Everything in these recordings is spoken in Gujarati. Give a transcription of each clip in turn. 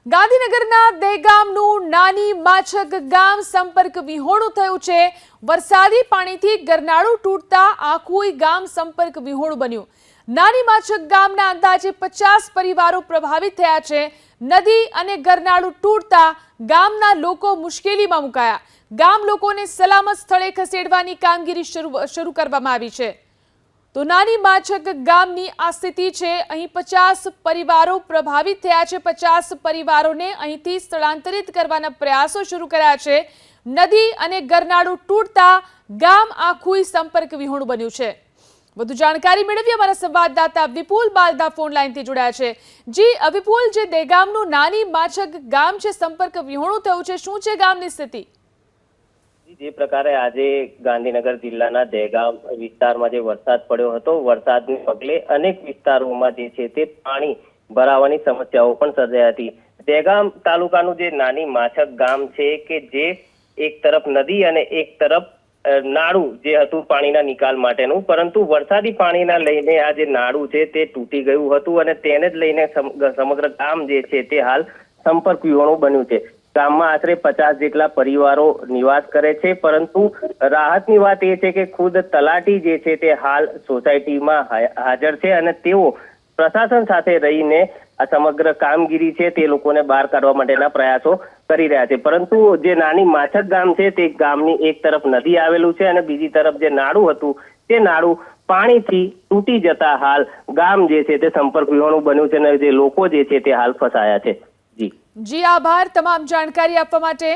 ગાંધીનગરના દહેગામનું નાની માછક ગામ સંપર્ક વિહોણું થયું છે। વરસાદી પાણીથી ગરનાળું તૂટતા આખું ગામ સંપર્ક વિહોણું બન્યું। નાની માછક ગામના અંદાજે 50 પરિવારો પ્રભાવિત થયા છે। નદી અને ગરનાળું તૂટતા ગામના લોકો મુશ્કેલીમાં મુકાયા। ગામ લોકોને સલામત સ્થળે ખસેડવાની કામગીરી શરૂ કરવામાં આવી છે। તો નાની માછક ગામની આ સ્થિતિ છે। અહીં 50 પરિવારો પ્રભાવિત થયા છે। 50 પરિવારોને અહીંથી સ્થળાંતરિત કરવાના પ્રયાસો શરૂ કર્યા છે। નદી અને ગરનાળું તૂટતા ગામ આખું સંપર્ક વિહોણું બન્યું છે। વધુ જાણકારી મેળવી અમારા સંવાદદાતા વિપુલ બાલદા ફોન લાઈનથી જોડાયા છે। જી વિપુલ, જે દહેગામનું નાની માછક ગામ છે સંપર્ક વિહોણું થયું છે, શું છે ગામની સ્થિતિ? જે પ્રકારે આજે ગાંધીનગર જિલ્લાના દહેગામ વિસ્તારમાં જે વરસાદ પડ્યો હતો, વરસાદને પગલે અનેક વિસ્તારોમાં જે છે તે પાણી ભરાવાની સમસ્યાઓ પણ સર્જાઈ હતી। દહેગામ તાલુકાનું જે નાની માછક ગામ છે કે જે એક તરફ નદી અને એક તરફ નાળું જે હતું પાણીના નિકાલ માટેનું, પરંતુ વરસાદી પાણીના લઈને આ જે નાળું છે તે તૂટી ગયું હતું અને તેને જ લઈને સમગ્ર ગામ જે છે તે હાલ સંપર્ક વિહોણું બન્યું છે। ગામમાં આશરે 50 જેટલા પરિવારો નિવાસ કરે છે, પરંતુ રાહતની વાત એ છે કે ખુદ તલાટી જે છે તે હાલ સોસાયટીમાં હાજર છે અને તેઓ પ્રશાસન સાથે રહીને આ સમગ્ર કામગીરી છે તે લોકોને બહાર કાઢવા માટેના પ્રયાસો કરી રહ્યા છે। પરંતુ જે નાની માછક ગામ છે તે ગામની એક તરફ નદી આવેલું છે અને બીજી તરફ જે નાળું હતું તે નાળું પાણીથી તૂટી જતા હાલ ગામ જે છે તે સંપર્ક વિહોણું બન્યું છે અને જે લોકો જે છે તે હાલ ફસાયા છે। જી આભાર તમામ જાણકારી આપવા માટે।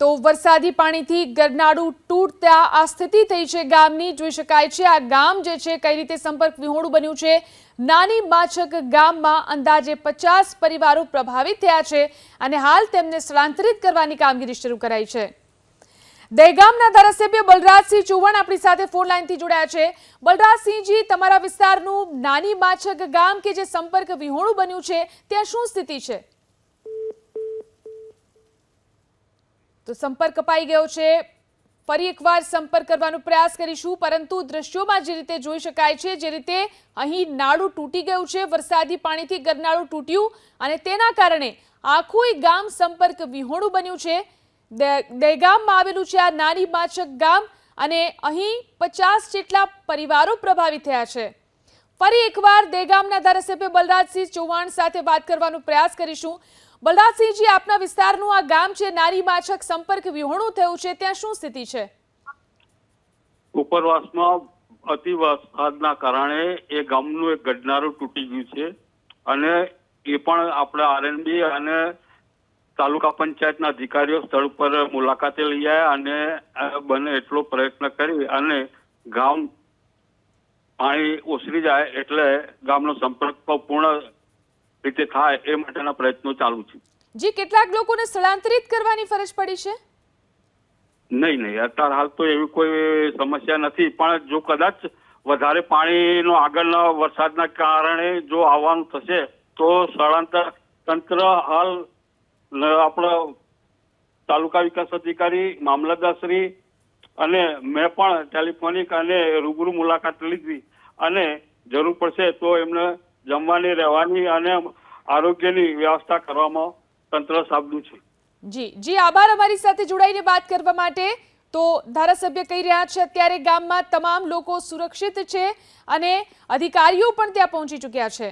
તો વરસાદી પાણીથી ગરનાળું તૂટતા આ સ્થિતિ થઈ છે ગામની। જોઈ શકાય છે આ ગામ જે છે કઈ રીતે સંપર્ક વિહોણું બન્યું છે। નાની માછક ગામમાં અંદાજે 50 પરિવારો પ્રભાવિત થયા છે અને હાલ તેમને સ્થળાંતરિત કરવાની કામગીરી શરૂ કરાઈ છે। દહેગામના ધારાસભ્ય બલરાજસિંહ ચૌહાણ આપણી સાથે ફોન લાઈનથી જોડાયા છે। બલરાજસિંહજી, તમારા વિસ્તારનું નાની માછક ગામ કે જે સંપર્ક વિહોણું બન્યું છે ત્યાં શું સ્થિતિ છે? તો સંપર્ક કપાઈ ગયો છે। ફરી એકવાર સંપર્ક કરવાનો પ્રયાસ કરીશું, પરંતુ દ્રશ્યોમાં જે રીતે જોઈ શકાય છે, જે રીતે અહીં નાળું તૂટી ગયું છે, વરસાદી પાણીથી ગરનાળું તૂટ્યું અને તેના કારણે આખું ગામ સંપર્ક વિહોણું બન્યું છે। દહેગામમાં આવેલું છે આ નાની માછક ગામ અને અહીં 50 જેટલા પરિવારો પ્રભાવિત થયા છે। ફરી એકવાર દહેગામના ધારાસભ્ય બલરાજસિંહ ચૌહાણ સાથે વાત કરવાનો પ્રયાસ કરીશું। બલરાજસિંહજી, આપના વિસ્તારનું આ ગામ છે નાની માછક સંપર્ક વિહોણું થયું છે, ત્યાં શું સ્થિતિ છે? ઉપરવાસમાં અતિ વરસાદના કારણે એ ગામનું એક ગરનાળું તૂટી ગયું છે અને એ પણ આપણે આરએનબી અને તાલુકા પંચાયતના અધિકારીઓ સ્થળ પર મુલાકાતે લઈ આવ્યા અને બને એટલો પ્રયત્ન કરી અને ગામ પાણી ઓસરી જાય એટલે ગામનો સંપર્ક પૂર્ણ રીતે થાય એ માટેના પ્રયત્નો ચાલુ છે। જી, કેટલાક લોકોને સ્થળાંતરિત કરવાની ફરજ પડી છે? નહીં, અત્યારે હાલ તો એવી કોઈ સમસ્યા નથી, પણ જો કદાચ વધારે પાણીનો આગળના વરસાદના કારણે જો આવવાનું થશે તો સ્થળાંતર તંત્ર હાલ આપણા તાલુકા વિકાસ અધિકારી, મામલતદારશ્રી અને મેં પણ ટેલિફોનિક અને રૂબરૂ મુલાકાત લીધી અને જરૂર પડશે તો એમને જમવાની, રહેવાની અને આરોગ્યની વ્યવસ્થા કરવામાં તંત્ર સાબદું છે। જી આભાર અમારી સાથે જોડાઈને વાત કરવા માટે। તો ધારાસભ્ય કહી રહ્યા છે અત્યારે ગામમાં તમામ લોકો સુરક્ષિત છે અને અધિકારીઓ પણ ત્યાં પહોંચી ચૂક્યા છે।